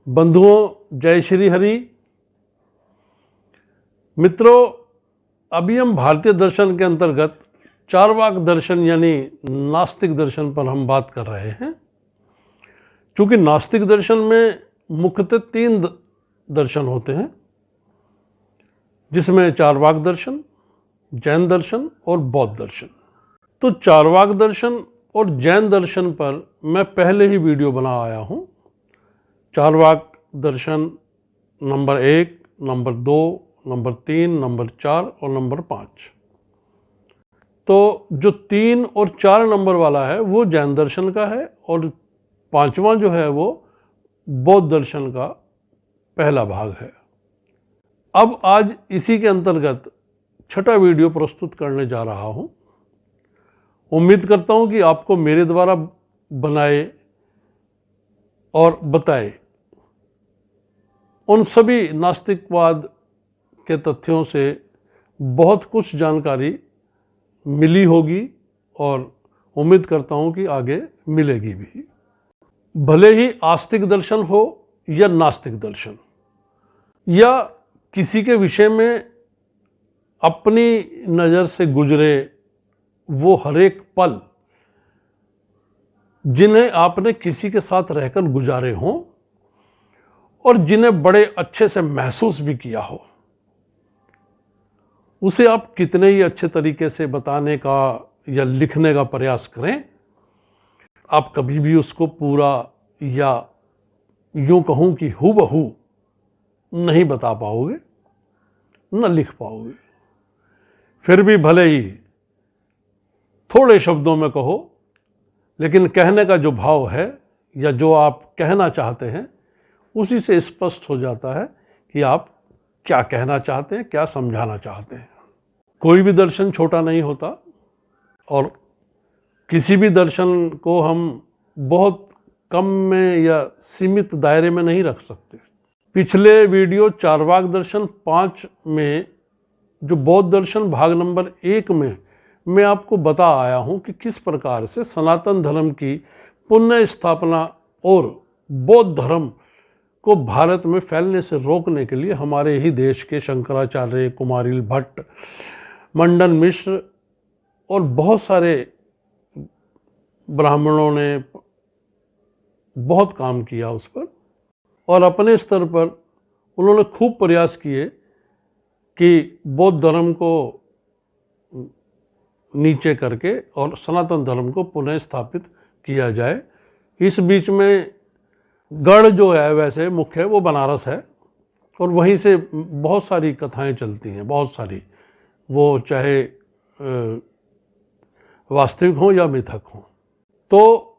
बंधुओं, जय श्री हरि। मित्रों, अभी हम भारतीय दर्शन के अंतर्गत चार्वाक दर्शन यानी नास्तिक दर्शन पर हम बात कर रहे हैं। क्योंकि नास्तिक दर्शन में मुख्यतः तीन दर्शन होते हैं, जिसमें चार्वाक दर्शन, जैन दर्शन और बौद्ध दर्शन। तो चार्वाक दर्शन और जैन दर्शन पर मैं पहले ही वीडियो बना आया हूँ। चार्वाक दर्शन नंबर 1, नंबर 2, नंबर 3, नंबर 4 और नंबर 5। तो जो 3 और 4 नंबर वाला है वो जैन दर्शन का है और 5वां जो है वो बौद्ध दर्शन का पहला भाग है। अब आज इसी के अंतर्गत छठा वीडियो प्रस्तुत करने जा रहा हूँ। उम्मीद करता हूँ कि आपको मेरे द्वारा बनाए और बताए उन सभी नास्तिकवाद के तथ्यों से बहुत कुछ जानकारी मिली होगी और उम्मीद करता हूँ कि आगे मिलेगी भी। भले ही आस्तिक दर्शन हो या नास्तिक दर्शन, या किसी के विषय में अपनी नज़र से गुजरे वो हर एक पल जिन्हें आपने किसी के साथ रहकर गुजारे हों और जिन्हें बड़े अच्छे से महसूस भी किया हो, उसे आप कितने ही अच्छे तरीके से बताने का या लिखने का प्रयास करें, आप कभी भी उसको पूरा या यूं कहूं कि हूबहू नहीं बता पाओगे, न लिख पाओगे। फिर भी भले ही थोड़े शब्दों में कहो, लेकिन कहने का जो भाव है या जो आप कहना चाहते हैं उसी से स्पष्ट हो जाता है कि आप क्या कहना चाहते हैं, क्या समझाना चाहते हैं। कोई भी दर्शन छोटा नहीं होता और किसी भी दर्शन को हम बहुत कम में या सीमित दायरे में नहीं रख सकते। पिछले वीडियो चार्वाक दर्शन 5 में जो बौद्ध दर्शन भाग नंबर 1 में मैं आपको बता आया हूं कि किस प्रकार से सनातन धर्म की पुनः स्थापना और बौद्ध धर्म को भारत में फैलने से रोकने के लिए हमारे ही देश के शंकराचार्य, कुमारिल भट्ट, मंडन मिश्र और बहुत सारे ब्राह्मणों ने बहुत काम किया उस पर, और अपने स्तर पर उन्होंने खूब प्रयास किए कि बौद्ध धर्म को नीचे करके और सनातन धर्म को पुनः स्थापित किया जाए। इस बीच में गढ़ जो है वैसे मुख्य वो बनारस है और वहीं से बहुत सारी कथाएं चलती हैं, बहुत सारी, वो चाहे वास्तविक हों या मिथक हों। तो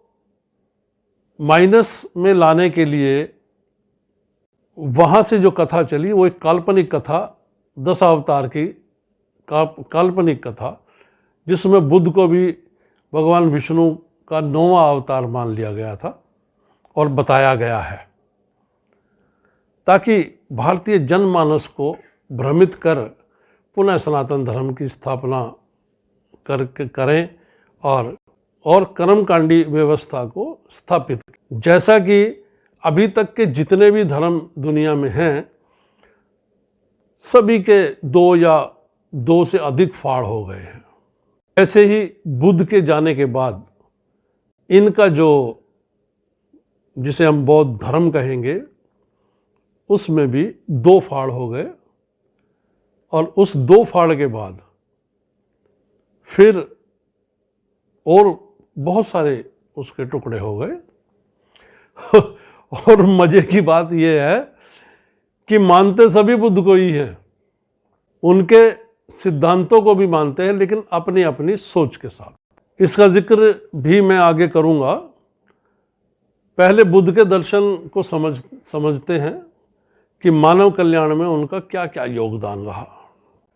माइनस में लाने के लिए वहाँ से जो कथा चली वो एक काल्पनिक कथा, 10 अवतार की काल्पनिक कथा, जिसमें बुद्ध को भी भगवान विष्णु का 9वां अवतार मान लिया गया था और बताया गया है, ताकि भारतीय जनमानस को भ्रमित कर पुनः सनातन धर्म की स्थापना करें और कर्मकांडी व्यवस्था को स्थापित। जैसा कि अभी तक के जितने भी धर्म दुनिया में हैं, सभी के 2 या 2 से अधिक फाड़ हो गए हैं। ऐसे ही बुद्ध के जाने के बाद इनका जो, जिसे हम बौद्ध धर्म कहेंगे, उसमें भी 2 फाड़ हो गए और उस 2 फाड़ के बाद फिर और बहुत सारे उसके टुकड़े हो गए। और मजे की बात यह है कि मानते सभी बुद्ध को ही हैं, उनके सिद्धांतों को भी मानते हैं, लेकिन अपनी अपनी सोच के साथ। इसका जिक्र भी मैं आगे करूंगा। पहले बुद्ध के दर्शन को समझते हैं कि मानव कल्याण में उनका क्या क्या योगदान रहा।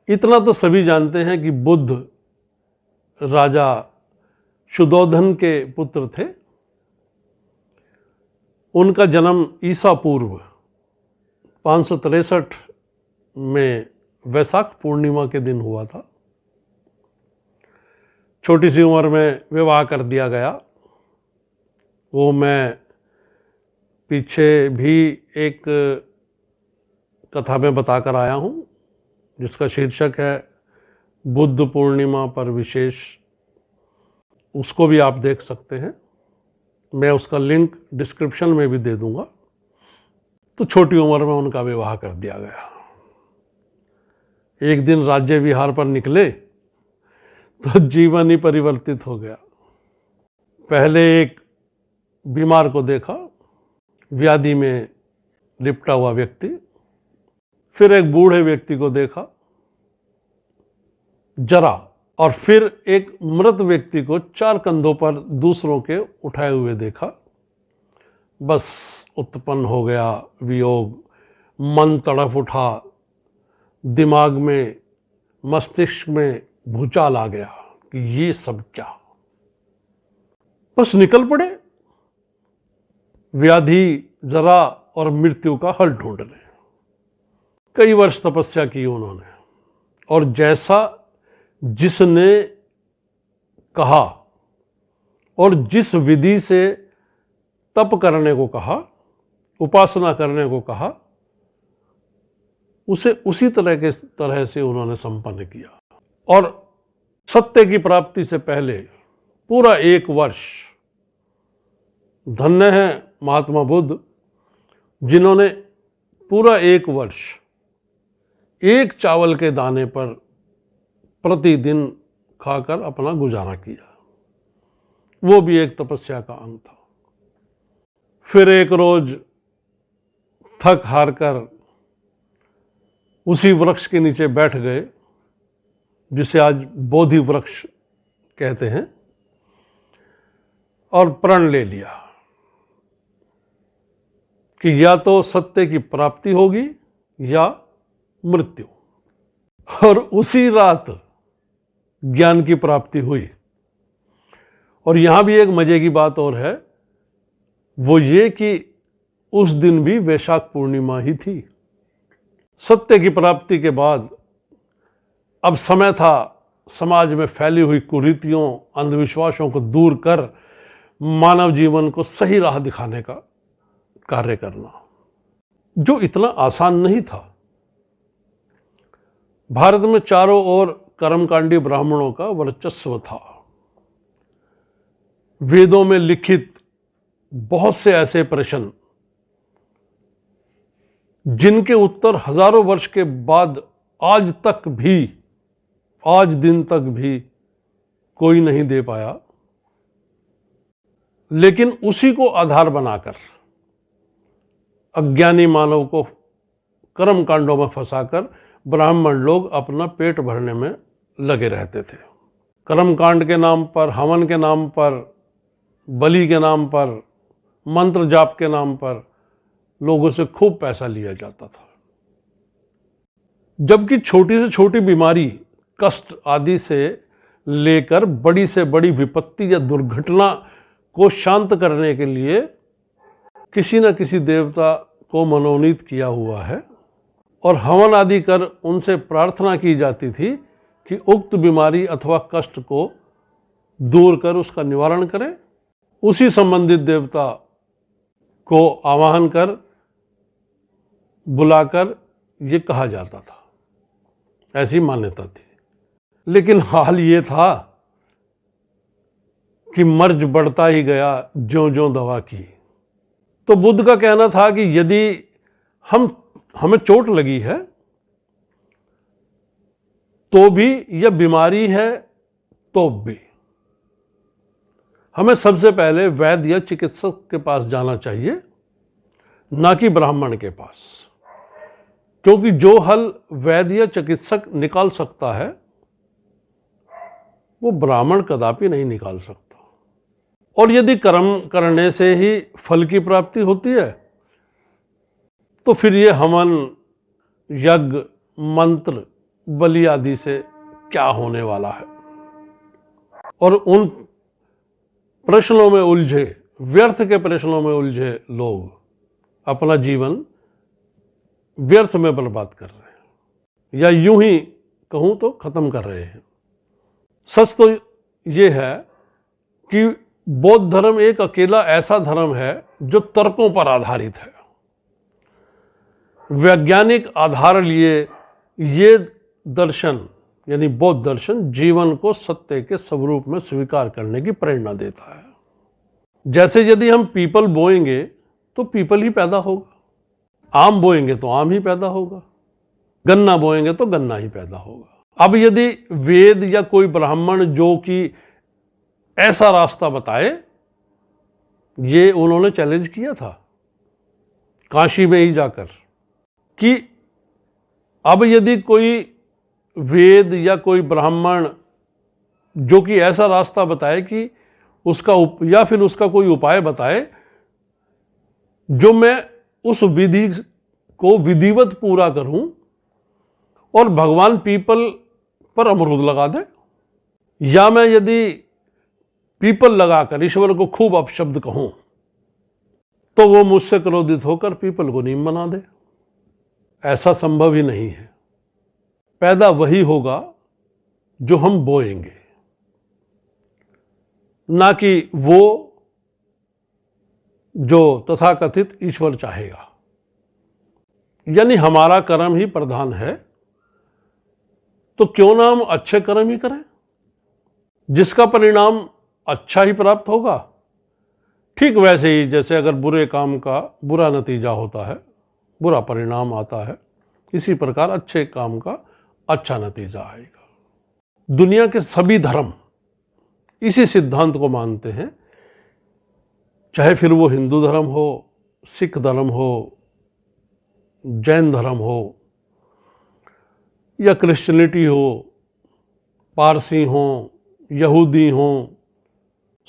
इतना तो सभी जानते हैं कि बुद्ध राजा शुद्धोधन के पुत्र थे। उनका जन्म ईसा पूर्व 563 में वैशाख पूर्णिमा के दिन हुआ था। छोटी सी उम्र में विवाह कर दिया गया। वो मैं पीछे भी एक कथा में बताकर आया हूँ जिसका शीर्षक है बुद्ध पूर्णिमा पर विशेष। उसको भी आप देख सकते हैं, मैं उसका लिंक डिस्क्रिप्शन में भी दे दूंगा। तो छोटी उम्र में उनका विवाह कर दिया गया। एक दिन राज्य विहार पर निकले तो जीवन ही परिवर्तित हो गया। पहले एक बीमार को देखा, व्याधि में लिपटा हुआ व्यक्ति। फिर एक बूढ़े व्यक्ति को देखा जरा, और फिर एक मृत व्यक्ति को 4 कंधों पर दूसरों के उठाए हुए देखा। बस उत्पन्न हो गया वियोग, मन तड़प उठा, दिमाग में, मस्तिष्क में भूचाल आ गया कि ये सब क्या। बस निकल पड़े व्याधि, जरा और मृत्यु का हल ढूंढने। कई वर्ष तपस्या की उन्होंने, और जैसा जिसने कहा और जिस विधि से तप करने को कहा, उपासना करने को कहा, उसे उसी तरह से उन्होंने संपन्न किया। और सत्य की प्राप्ति से पहले पूरा 1 वर्ष, धन्य है महात्मा बुद्ध जिन्होंने पूरा 1 वर्ष एक चावल के दाने पर प्रतिदिन खाकर अपना गुजारा किया। वो भी एक तपस्या का अंग था। फिर एक रोज थक हार कर उसी वृक्ष के नीचे बैठ गए जिसे आज बोधि वृक्ष कहते हैं, और प्रण ले लिया कि या तो सत्य की प्राप्ति होगी या मृत्यु। और उसी रात ज्ञान की प्राप्ति हुई। और यहां भी एक मजे की बात और है, वो ये कि उस दिन भी वैशाख पूर्णिमा ही थी। सत्य की प्राप्ति के बाद अब समय था समाज में फैली हुई कुरीतियों, अंधविश्वासों को दूर कर मानव जीवन को सही राह दिखाने का कार्य करना, जो इतना आसान नहीं था। भारत में चारों ओर कर्मकांडी ब्राह्मणों का वर्चस्व था। वेदों में लिखित बहुत से ऐसे प्रश्न जिनके उत्तर हजारों वर्ष के बाद आज दिन तक भी कोई नहीं दे पाया। लेकिन उसी को आधार बनाकर अज्ञानी मानव को कर्म कांडों में फंसाकर ब्राह्मण लोग अपना पेट भरने में लगे रहते थे। कर्म कांड के नाम पर, हवन के नाम पर, बलि के नाम पर, मंत्र जाप के नाम पर लोगों से खूब पैसा लिया जाता था। जबकि छोटी से छोटी बीमारी, कष्ट आदि से लेकर बड़ी से बड़ी विपत्ति या दुर्घटना को शांत करने के लिए किसी न किसी देवता को मनोनीत किया हुआ है, और हवन आदि कर उनसे प्रार्थना की जाती थी कि उक्त बीमारी अथवा कष्ट को दूर कर उसका निवारण करें। उसी संबंधित देवता को आवाहन कर, बुलाकर ये कहा जाता था, ऐसी मान्यता थी। लेकिन हाल ये था कि मर्ज बढ़ता ही गया ज्यों ज्यों दवा की। तो बुद्ध का कहना था कि यदि हमें चोट लगी है तो भी, यह बीमारी है तो भी, हमें सबसे पहले वैद्य या चिकित्सक के पास जाना चाहिए, ना कि ब्राह्मण के पास। क्योंकि जो हल वैद्य या चिकित्सक निकाल सकता है वो ब्राह्मण कदापि नहीं निकाल सकता। और यदि कर्म करने से ही फल की प्राप्ति होती है तो फिर ये हवन, यज्ञ, मंत्र, बलि आदि से क्या होने वाला है। और उन प्रश्नों में उलझे, व्यर्थ के प्रश्नों में उलझे लोग अपना जीवन व्यर्थ में बर्बाद कर रहे हैं, या यूं ही कहूं तो खत्म कर रहे हैं। सच तो ये है कि बौद्ध धर्म एक अकेला ऐसा धर्म है जो तर्कों पर आधारित है। वैज्ञानिक आधार लिए ये दर्शन यानी बौद्ध दर्शन जीवन को सत्य के स्वरूप में स्वीकार करने की प्रेरणा देता है। जैसे यदि हम पीपल बोएंगे तो पीपल ही पैदा होगा, आम बोएंगे तो आम ही पैदा होगा, गन्ना बोएंगे तो गन्ना ही पैदा होगा। अब यदि वेद या कोई ब्राह्मण जो कि ऐसा रास्ता बताए, ये उन्होंने चैलेंज किया था काशी में ही जाकर कि अब यदि कोई वेद या कोई ब्राह्मण जो कि ऐसा रास्ता बताए कि उसका या फिर उसका कोई उपाय बताए जो मैं उस विधि को विधिवत पूरा करूं और भगवान पीपल पर अमरूद लगा दे, या मैं यदि पीपल लगाकर ईश्वर को खूब अपशब्द कहूं तो वो मुझसे क्रोधित होकर पीपल को नीम बना दे। ऐसा संभव ही नहीं है। पैदा वही होगा जो हम बोएंगे, ना कि वो जो तथाकथित ईश्वर चाहेगा। यानी हमारा कर्म ही प्रधान है, तो क्यों ना हम अच्छे कर्म ही करें जिसका परिणाम अच्छा ही प्राप्त होगा। ठीक वैसे ही जैसे अगर बुरे काम का बुरा नतीजा होता है, बुरा परिणाम आता है, इसी प्रकार अच्छे काम का अच्छा नतीजा आएगा। दुनिया के सभी धर्म इसी सिद्धांत को मानते हैं, चाहे फिर वो हिंदू धर्म हो, सिख धर्म हो, जैन धर्म हो या क्रिश्चियनिटी हो, पारसी हो, यहूदी हो।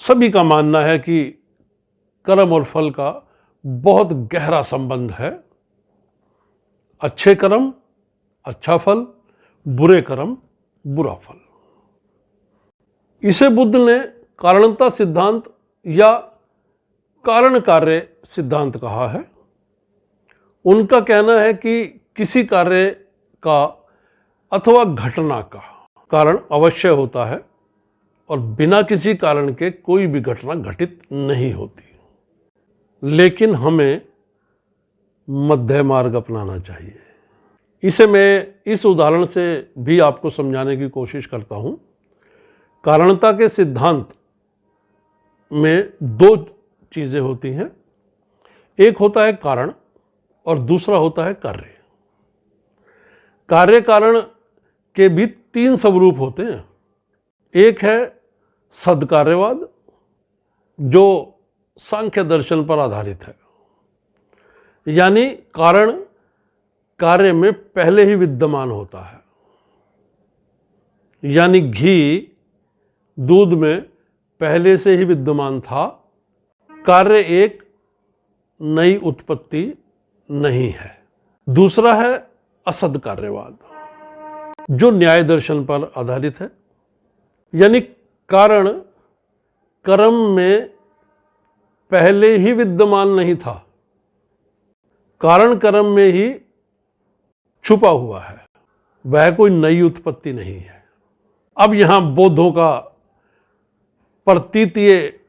सभी का मानना है कि कर्म और फल का बहुत गहरा संबंध है। अच्छे कर्म अच्छा फल, बुरे कर्म बुरा फल। इसे बुद्ध ने कारणता सिद्धांत या कारण कार्य सिद्धांत कहा है। उनका कहना है कि किसी कार्य का अथवा घटना का कारण अवश्य होता है और बिना किसी कारण के कोई भी घटना घटित नहीं होती। लेकिन हमें मध्य मार्ग अपनाना चाहिए। इसे मैं इस उदाहरण से भी आपको समझाने की कोशिश करता हूं। कारणता के सिद्धांत में दो चीजें होती हैं, एक होता है कारण और दूसरा होता है कार्य। कार्य कारण के भी तीन स्वरूप होते हैं। एक है सद्कार्यवाद जो सांख्य दर्शन पर आधारित है, यानी कारण कार्य में पहले ही विद्यमान होता है। यानी घी दूध में पहले से ही विद्यमान था, कार्य एक नई उत्पत्ति नहीं है। दूसरा है असद कार्यवाद जो न्याय दर्शन पर आधारित है, यानी कारण कर्म में पहले ही विद्यमान नहीं था, कारण कर्म में ही छुपा हुआ है, वह कोई नई उत्पत्ति नहीं है। अब यहां बौद्धों का प्रतीतीय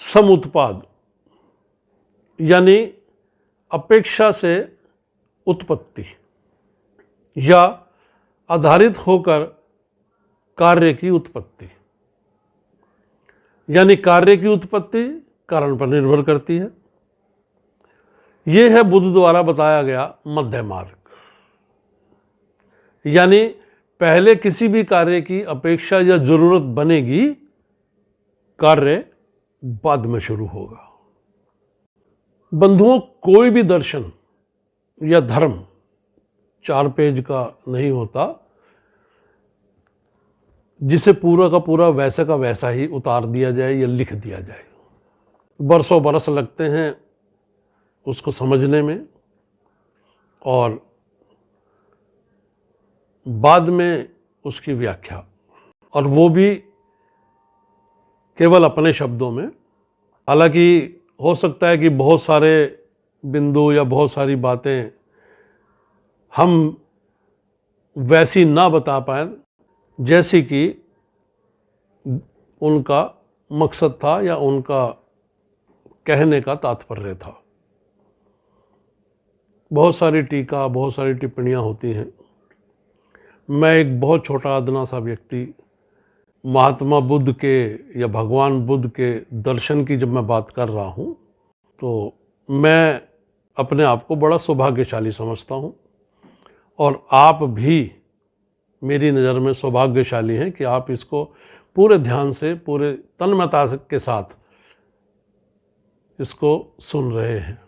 समुत्पाद यानी अपेक्षा से उत्पत्ति या आधारित होकर कार्य की उत्पत्ति, यानी कार्य की उत्पत्ति कारण पर निर्भर करती है। यह है बुद्ध द्वारा बताया गया मध्य मार्ग। यानी पहले किसी भी कार्य की अपेक्षा या जरूरत बनेगी, कार्य बाद में शुरू होगा। बंधुओं, कोई भी दर्शन या धर्म 4 पेज का नहीं होता जिसे पूरा का पूरा वैसे का वैसा ही उतार दिया जाए या लिख दिया जाए। बरसों बरस लगते हैं उसको समझने में और बाद में उसकी व्याख्या, और वो भी केवल अपने शब्दों में। हालांकि हो सकता है कि बहुत सारे बिंदु या बहुत सारी बातें हम वैसी ना बता पाए जैसी कि उनका मकसद था या उनका कहने का तात्पर्य था। बहुत सारी टीका, बहुत सारी टिप्पणियाँ होती हैं। मैं एक बहुत छोटा अदना सा व्यक्ति, महात्मा बुद्ध के या भगवान बुद्ध के दर्शन की जब मैं बात कर रहा हूँ तो मैं अपने आप को बड़ा सौभाग्यशाली समझता हूँ, और आप भी मेरी नज़र में सौभाग्यशाली हैं कि आप इसको पूरे ध्यान से, पूरे तन्मयता के साथ इसको सुन रहे हैं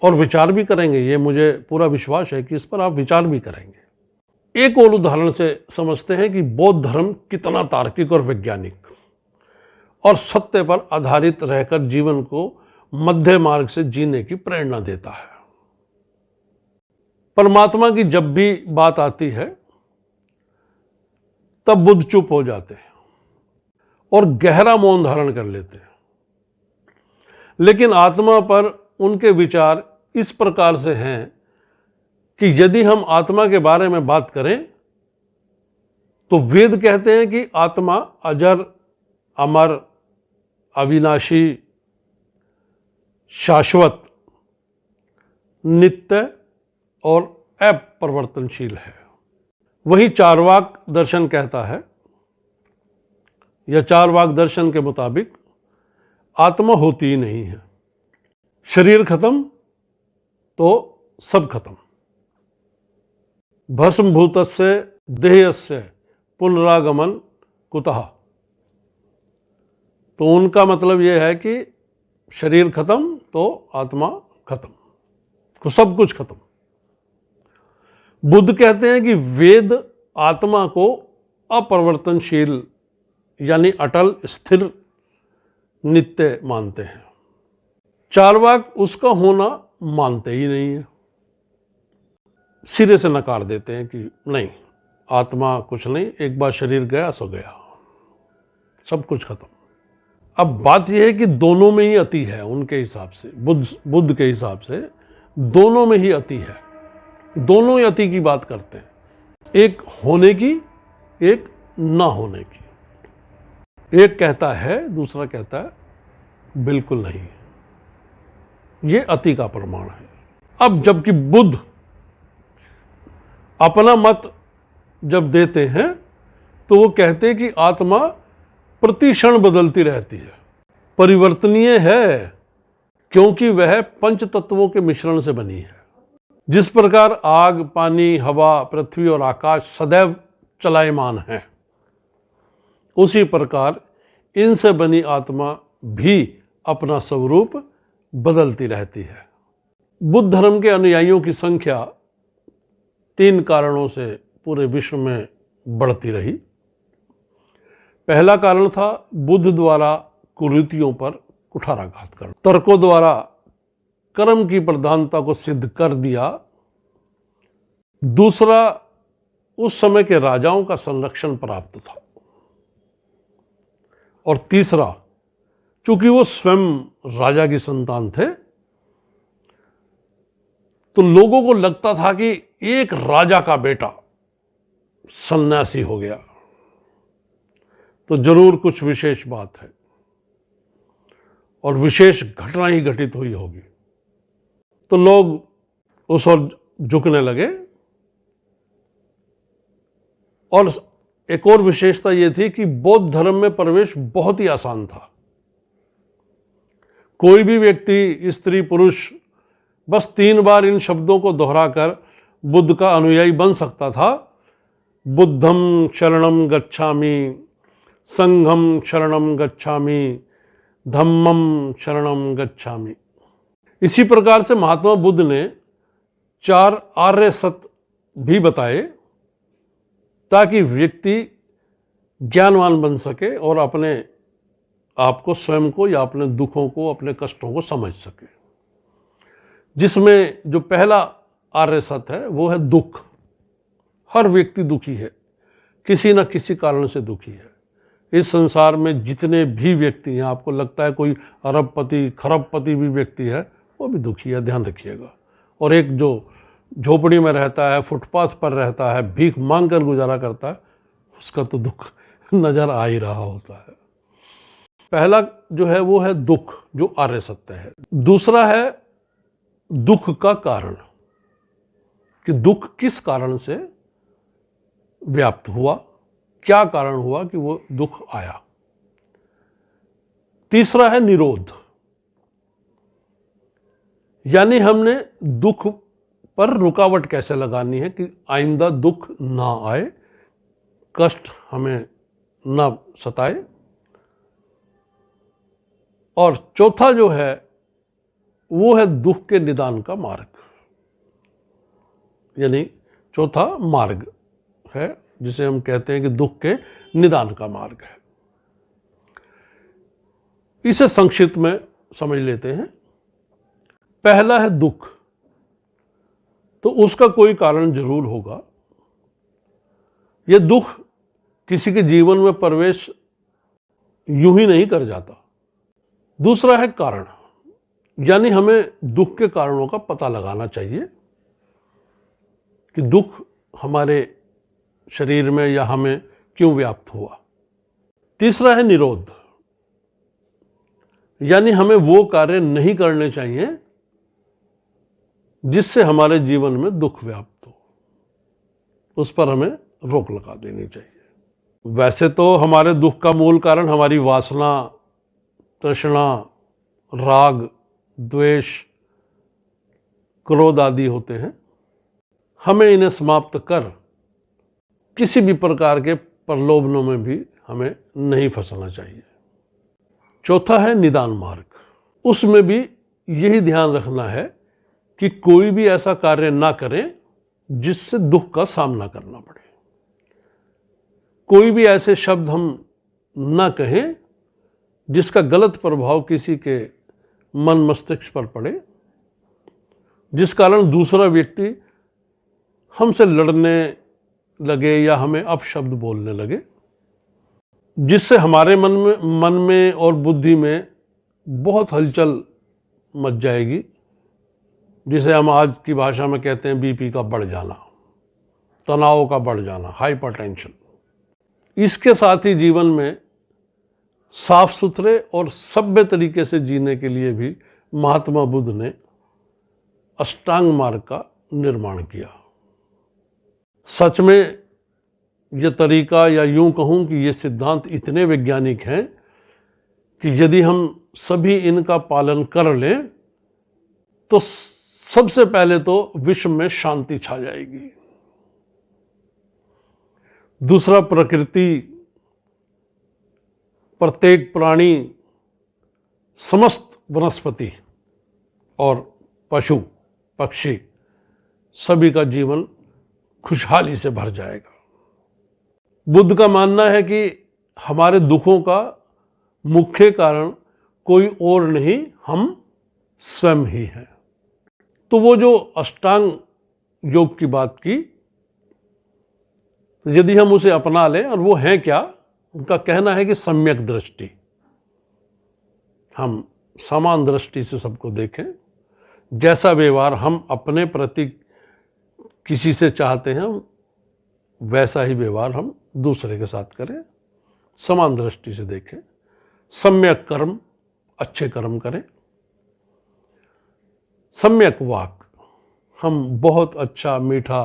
और विचार भी करेंगे। ये मुझे पूरा विश्वास है कि इस पर आप विचार भी करेंगे। एक और उदाहरण से समझते हैं कि बौद्ध धर्म कितना तार्किक और वैज्ञानिक और सत्य पर आधारित रहकर जीवन को मध्य मार्ग से जीने की प्रेरणा देता है। परमात्मा की जब भी बात आती है तब बुद्ध चुप हो जाते हैं और गहरा मौन धारण कर लेते हैं, लेकिन आत्मा पर उनके विचार इस प्रकार से हैं कि यदि हम आत्मा के बारे में बात करें तो वेद कहते हैं कि आत्मा अजर, अमर, अविनाशी, शाश्वत, नित्य और अपरिवर्तनशील है। वही चारवाक दर्शन कहता है, या चारवाक दर्शन के मुताबिक आत्मा होती ही नहीं है। शरीर खत्म तो सब खत्म। भस्मभूतस्य देहस्य पुनरागमन कुतः। तो उनका मतलब यह है कि शरीर खत्म तो आत्मा खत्म, तो सब कुछ खत्म। बुद्ध कहते हैं कि वेद आत्मा को अपरिवर्तनशील यानी अटल, स्थिर, नित्य मानते हैं। चारवाक उसका होना मानते ही नहीं है, सिरे से नकार देते हैं कि नहीं, आत्मा कुछ नहीं, एक बार शरीर गया सो गया, सब कुछ खत्म। अब बात यह है कि दोनों में ही अति है उनके हिसाब से, बुद्ध के हिसाब से दोनों में ही अति है। दोनों ही अति की बात करते हैं, एक होने की, एक ना होने की। एक कहता है, दूसरा कहता है बिल्कुल नहीं। ये अति का प्रमाण है। अब जबकि बुद्ध अपना मत जब देते हैं तो वो कहते हैं कि आत्मा प्रति क्षण बदलती रहती है, परिवर्तनीय है, क्योंकि वह पंच तत्वों के मिश्रण से बनी है। जिस प्रकार आग, पानी, हवा, पृथ्वी और आकाश सदैव चलायमान है, उसी प्रकार इनसे बनी आत्मा भी अपना स्वरूप बदलती रहती है। बुद्ध धर्म के अनुयायियों की संख्या 3 कारणों से पूरे विश्व में बढ़ती रही। पहला कारण था बुद्ध द्वारा कुरीतियों पर कुठाराघात करना, तर्कों द्वारा कर्म की प्रधानता को सिद्ध कर दिया। दूसरा, उस समय के राजाओं का संरक्षण प्राप्त था। और तीसरा, चूंकि वो स्वयं राजा की संतान थे तो लोगों को लगता था कि एक राजा का बेटा सन्यासी हो गया तो जरूर कुछ विशेष बात है और विशेष घटना ही घटित हुई होगी। तो लोग उस ओर झुकने लगे। और एक और विशेषता यह थी कि बौद्ध धर्म में प्रवेश बहुत ही आसान था। कोई भी व्यक्ति, स्त्री, पुरुष, बस 3 बार इन शब्दों को दोहराकर बुद्ध का अनुयायी बन सकता था। बुद्धं शरणं गच्छामि, संघं शरणं गच्छामि, धम्मं शरणं गच्छामि। इसी प्रकार से महात्मा बुद्ध ने 4 आर्य सत्य भी बताए ताकि व्यक्ति ज्ञानवान बन सके और अपने आपको, स्वयं को या अपने दुखों को, अपने कष्टों को समझ सके। जिसमें जो पहला आर्य सत्य है वो है दुख। हर व्यक्ति दुखी है, किसी न किसी कारण से दुखी है। इस संसार में जितने भी व्यक्ति हैं, आपको लगता है कोई अरबपति, खरबपति भी व्यक्ति है, वो भी दुखी है, ध्यान रखिएगा। और एक जो झोपड़ी में रहता है, फुटपाथ पर रहता है, भीख मांग कर गुजारा करता है, उसका तो दुख नजर आ ही रहा होता है। पहला जो है वो है दुख, जो आर्य सत्य है। दूसरा है दुख का कारण, कि दुख किस कारण से व्याप्त हुआ, क्या कारण हुआ कि वो दुख आया। तीसरा है निरोध, यानी हमने दुख पर रुकावट कैसे लगानी है कि आइंदा दुख ना आए, कष्ट हमें ना सताए। और चौथा जो है वो है दुख के निदान का मार्ग, यानी चौथा मार्ग है जिसे हम कहते हैं कि दुख के निदान का मार्ग है। इसे संक्षिप्त में समझ लेते हैं। पहला है दुख, तो उसका कोई कारण जरूर होगा। यह दुख किसी के जीवन में प्रवेश यूं ही नहीं कर जाता। दूसरा है कारण, यानी हमें दुख के कारणों का पता लगाना चाहिए कि दुख हमारे शरीर में या हमें क्यों व्याप्त हुआ। तीसरा है निरोध, यानी हमें वो कार्य नहीं करने चाहिए जिससे हमारे जीवन में दुख व्याप्त हो, उस पर हमें रोक लगा देनी चाहिए। वैसे तो हमारे दुख का मूल कारण हमारी वासना, तृष्णा, राग, द्वेष, क्रोध आदि होते हैं। हमें इन्हें समाप्त कर किसी भी प्रकार के प्रलोभनों में भी हमें नहीं फंसना चाहिए। चौथा है निदान मार्ग, उसमें भी यही ध्यान रखना है कि कोई भी ऐसा कार्य ना करें जिससे दुख का सामना करना पड़े। कोई भी ऐसे शब्द हम ना कहें जिसका गलत प्रभाव किसी के मन मस्तिष्क पर पड़े, जिस कारण दूसरा व्यक्ति हमसे लड़ने लगे या हमें अपशब्द बोलने लगे, जिससे हमारे मन में और बुद्धि में बहुत हलचल मच जाएगी, जिसे हम आज की भाषा में कहते हैं बीपी का बढ़ जाना, तनाव का बढ़ जाना, हाइपरटेंशन। इसके साथ ही जीवन में साफ सुथरे और सभ्य तरीके से जीने के लिए भी महात्मा बुद्ध ने अष्टांग मार्ग का निर्माण किया। सच में यह तरीका, या यूं कहूं कि ये सिद्धांत इतने वैज्ञानिक हैं कि यदि हम सभी इनका पालन कर लें तो सबसे पहले तो विश्व में शांति छा जाएगी। दूसरा, प्रकृति, प्रत्येक प्राणी, समस्त वनस्पति और पशु पक्षी सभी का जीवन खुशहाली से भर जाएगा। बुद्ध का मानना है कि हमारे दुखों का मुख्य कारण कोई और नहीं, हम स्वयं ही हैं। तो वो जो अष्टांग योग की बात की, यदि हम उसे अपना लें, और वो है क्या, उनका कहना है कि सम्यक दृष्टि, हम समान दृष्टि से सबको देखें। जैसा व्यवहार हम अपने प्रति किसी से चाहते हैं, वैसा ही व्यवहार हम दूसरे के साथ करें, समान दृष्टि से देखें। सम्यक कर्म, अच्छे कर्म करें। सम्यक वाक, हम बहुत अच्छा, मीठा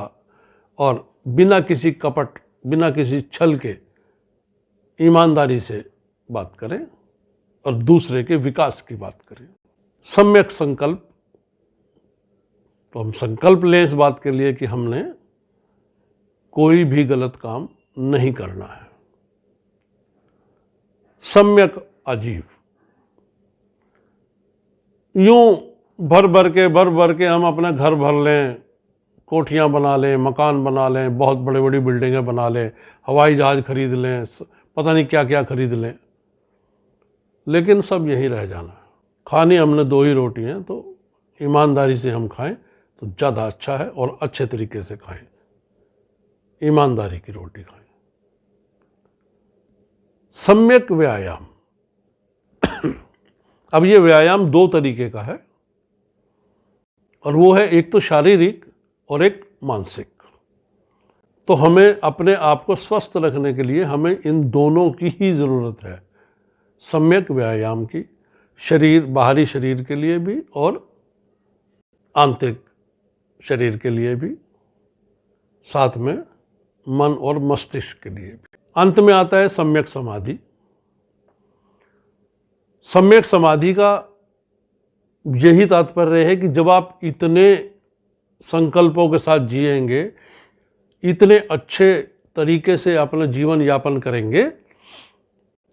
और बिना किसी कपट, बिना किसी छल के ईमानदारी से बात करें और दूसरे के विकास की बात करें। सम्यक संकल्प, तो हम संकल्प लें इस बात के लिए कि हमने कोई भी गलत काम नहीं करना है। सम्यक आजीव, यूं भर भर के हम अपना घर भर लें, कोठियां बना लें, मकान बना लें, बहुत बड़ी बड़ी बिल्डिंगें बना लें, हवाई जहाज खरीद लें, पता नहीं क्या क्या खरीद लें, लेकिन सब यहीं रह जाना है। खानी हमने दो ही रोटी हैं, तो ईमानदारी से हम खाएं तो ज़्यादा अच्छा है, और अच्छे तरीके से खाएं, ईमानदारी की रोटी खाएं। सम्यक व्यायाम, अब ये व्यायाम दो तरीके का है, और वो है एक तो शारीरिक और एक मानसिक। तो हमें अपने आप को स्वस्थ रखने के लिए हमें इन दोनों की ही ज़रूरत है, सम्यक व्यायाम की, शरीर, बाहरी शरीर के लिए भी और आंतरिक शरीर के लिए भी, साथ में मन और मस्तिष्क के लिए भी। अंत में आता है सम्यक समाधि। सम्यक समाधि का यही तात्पर्य है कि जब आप इतने संकल्पों के साथ जिएंगे, इतने अच्छे तरीके से अपना जीवन यापन करेंगे,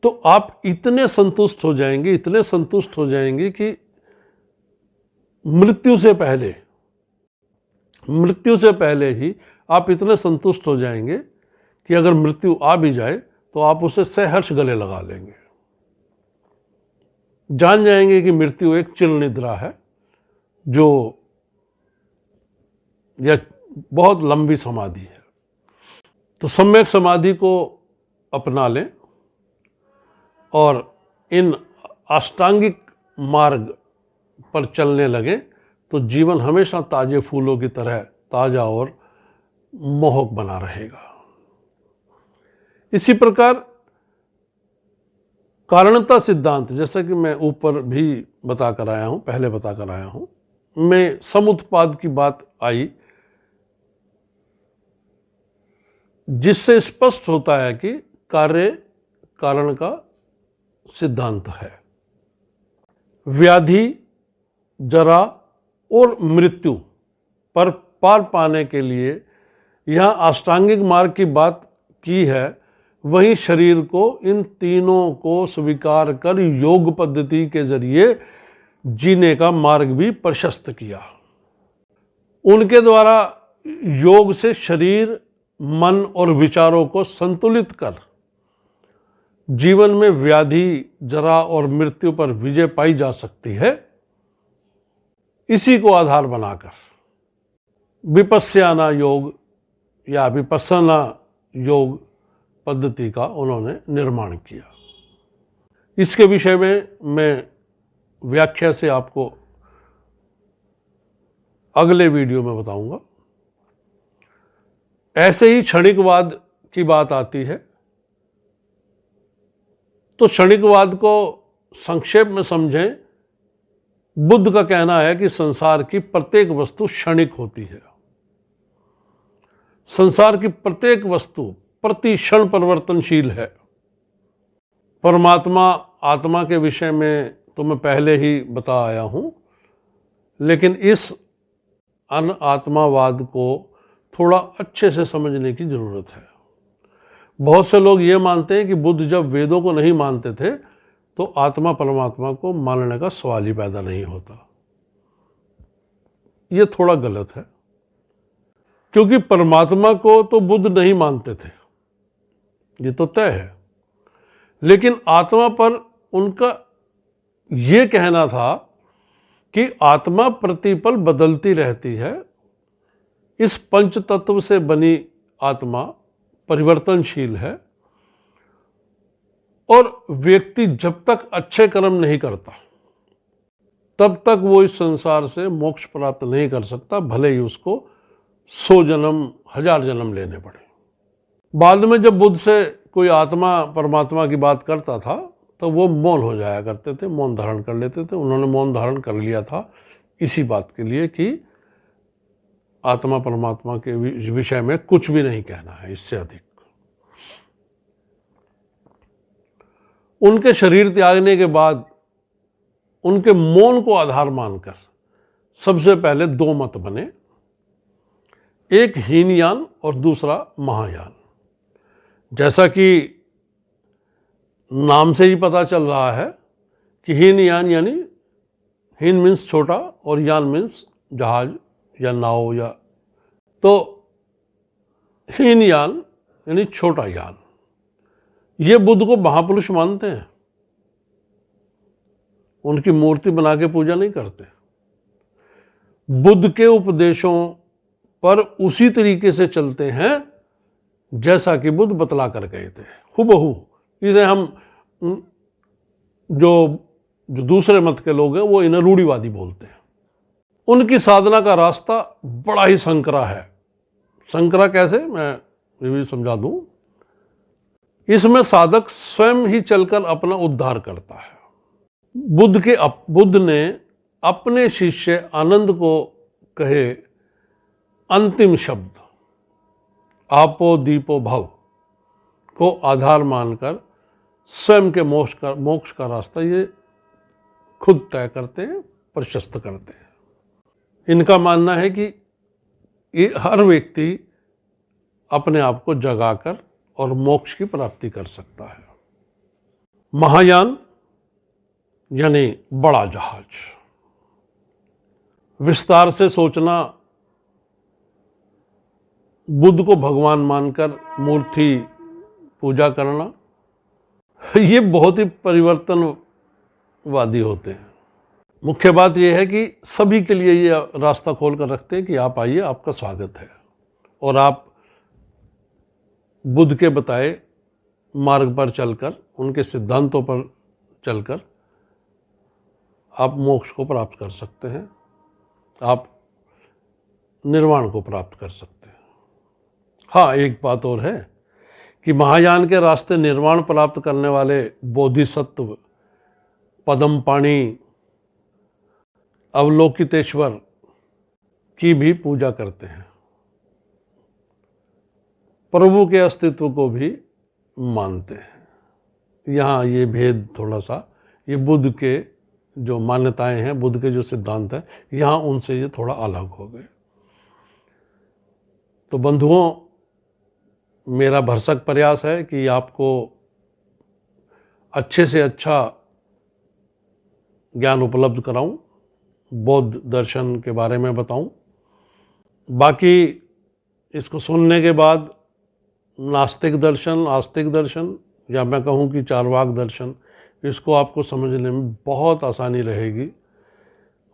तो आप इतने संतुष्ट हो जाएंगे, इतने संतुष्ट हो जाएंगे कि मृत्यु से पहले ही आप इतने संतुष्ट हो जाएंगे कि अगर मृत्यु आ भी जाए तो आप उसे सहर्ष गले लगा लेंगे। जान जाएंगे कि मृत्यु एक चिर निद्रा है, जो यह बहुत लंबी समाधि है। तो सम्यक समाधि को अपना लें और इन अष्टांगिक मार्ग पर चलने लगे तो जीवन हमेशा ताजे फूलों की तरह ताजा और मोहक बना रहेगा। इसी प्रकार कारणता सिद्धांत, जैसा कि मैं ऊपर भी बता कर आया हूं, पहले बता कर आया हूं, में समुत्पाद की बात आई, जिससे स्पष्ट होता है कि कार्य कारण का सिद्धांत है। व्याधि, जरा और मृत्यु पर पार पाने के लिए यहाँ अष्टांगिक मार्ग की बात की है, वहीं शरीर को इन तीनों को स्वीकार कर योग पद्धति के जरिए जीने का मार्ग भी प्रशस्त किया। उनके द्वारा योग से शरीर, मन और विचारों को संतुलित कर जीवन में व्याधि, जरा और मृत्यु पर विजय पाई जा सकती है। इसी को आधार बनाकर विपस्याना योग या विपस्सना योग पद्धति का उन्होंने निर्माण किया। इसके विषय में मैं व्याख्या से आपको अगले वीडियो में बताऊंगा। ऐसे ही क्षणिकवाद की बात आती है, तो क्षणिकवाद को संक्षेप में समझें। बुद्ध का कहना है कि संसार की प्रत्येक वस्तु क्षणिक होती है। संसार की प्रत्येक वस्तु प्रति क्षण परिवर्तनशील है। परमात्मा, आत्मा के विषय में तो मैं पहले ही बता आया हूं, लेकिन इस अनात्मावाद को थोड़ा अच्छे से समझने की जरूरत है। बहुत से लोग ये मानते हैं कि बुद्ध जब वेदों को नहीं मानते थे तो आत्मा परमात्मा को मानने का सवाल ही पैदा नहीं होता। ये थोड़ा गलत है, क्योंकि परमात्मा को तो बुद्ध नहीं मानते थे, ये तो तय है, लेकिन आत्मा पर उनका ये कहना था कि आत्मा प्रतिपल बदलती रहती है। इस पंच तत्व से बनी आत्मा परिवर्तनशील है और व्यक्ति जब तक अच्छे कर्म नहीं करता तब तक वो इस संसार से मोक्ष प्राप्त नहीं कर सकता, भले ही उसको 100 जन्म, 1000 जन्म लेने पड़े। बाद में जब बुद्ध से कोई आत्मा परमात्मा की बात करता था तो वो मौन हो जाया करते थे, मौन धारण कर लेते थे। उन्होंने मौन धारण कर लिया था इसी बात के लिए कि आत्मा परमात्मा के विषय में कुछ भी नहीं कहना है इससे अधिक। उनके शरीर त्यागने के बाद उनके मौन को आधार मानकर सबसे पहले 2 मत बने, एक हीनयान और दूसरा महायान। जैसा कि नाम से ही पता चल रहा है कि हीनयान यानी हीन मीन्स छोटा और यान मीन्स जहाज या नाव, या तो हीनयान यानी छोटा यान। ये बुद्ध को महापुरुष मानते हैं, उनकी मूर्ति बना के पूजा नहीं करते। बुद्ध के उपदेशों पर उसी तरीके से चलते हैं जैसा कि बुद्ध बतला कर गए थे, हुबहू। इसे हम जो दूसरे मत के लोग हैं वो इन्हें रूढ़िवादी बोलते हैं। उनकी साधना का रास्ता बड़ा ही संकरा है। संकरा कैसे, मैं ये भी समझा दूं। इसमें साधक स्वयं ही चलकर अपना उद्धार करता है। बुद्ध ने अपने शिष्य आनंद को कहे अंतिम शब्द आपो दीपो भव को आधार मानकर स्वयं के मोक्ष का रास्ता ये खुद तय करते हैं, प्रशस्त करते हैं। इनका मानना है कि ये हर व्यक्ति अपने आप को जगाकर और मोक्ष की प्राप्ति कर सकता है। महायान यानी बड़ा जहाज। विस्तार से सोचना, बुद्ध को भगवान मानकर मूर्ति पूजा करना, ये बहुत ही परिवर्तनवादी होते हैं। मुख्य बात यह है कि सभी के लिए ये रास्ता खोल कर रखते हैं कि आप आइए, आपका स्वागत है और आप बुद्ध के बताए मार्ग पर चलकर, उनके सिद्धांतों पर चलकर आप मोक्ष को प्राप्त कर सकते हैं, आप निर्वाण को प्राप्त कर सकते हैं। हाँ, एक बात और है कि महायान के रास्ते निर्वाण प्राप्त करने वाले बोधिसत्व, पद्मपाणि, अवलोकितेश्वर की भी पूजा करते हैं, प्रभु के अस्तित्व को भी मानते हैं। यहाँ ये भेद थोड़ा सा, ये बुद्ध के जो मान्यताएं हैं, बुद्ध के जो सिद्धांत हैं, यहाँ उनसे ये थोड़ा अलग हो गए। तो बंधुओं, मेरा भरसक प्रयास है कि आपको अच्छे से अच्छा ज्ञान उपलब्ध कराऊं, बौद्ध दर्शन के बारे में बताऊं। बाकी इसको सुनने के बाद नास्तिक दर्शन, आस्तिक दर्शन, या मैं कहूं कि चार्वाक दर्शन, इसको आपको समझने में बहुत आसानी रहेगी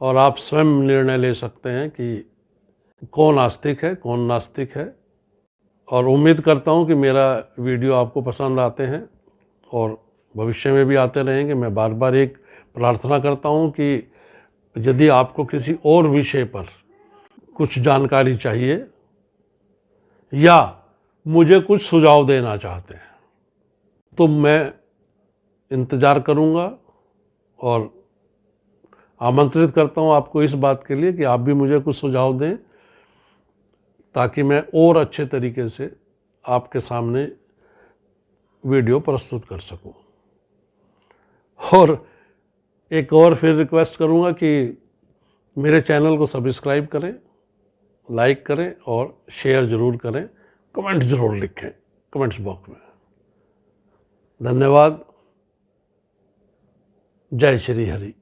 और आप स्वयं निर्णय ले सकते हैं कि कौन आस्तिक है, कौन नास्तिक है। और उम्मीद करता हूं कि मेरा वीडियो आपको पसंद आते हैं और भविष्य में भी आते रहेंगे। मैं बार बार एक प्रार्थना करता हूं कि यदि आपको किसी और विषय पर कुछ जानकारी चाहिए या मुझे कुछ सुझाव देना चाहते हैं तो मैं इंतज़ार करूंगा और आमंत्रित करता हूं आपको इस बात के लिए कि आप भी मुझे कुछ सुझाव दें ताकि मैं और अच्छे तरीके से आपके सामने वीडियो प्रस्तुत कर सकूं। और एक और फिर रिक्वेस्ट करूंगा कि मेरे चैनल को सब्सक्राइब करें, लाइक करें और शेयर ज़रूर करें, कमेंट ज़रूर लिखें कमेंट्स बॉक्स में। धन्यवाद। जय श्री हरि।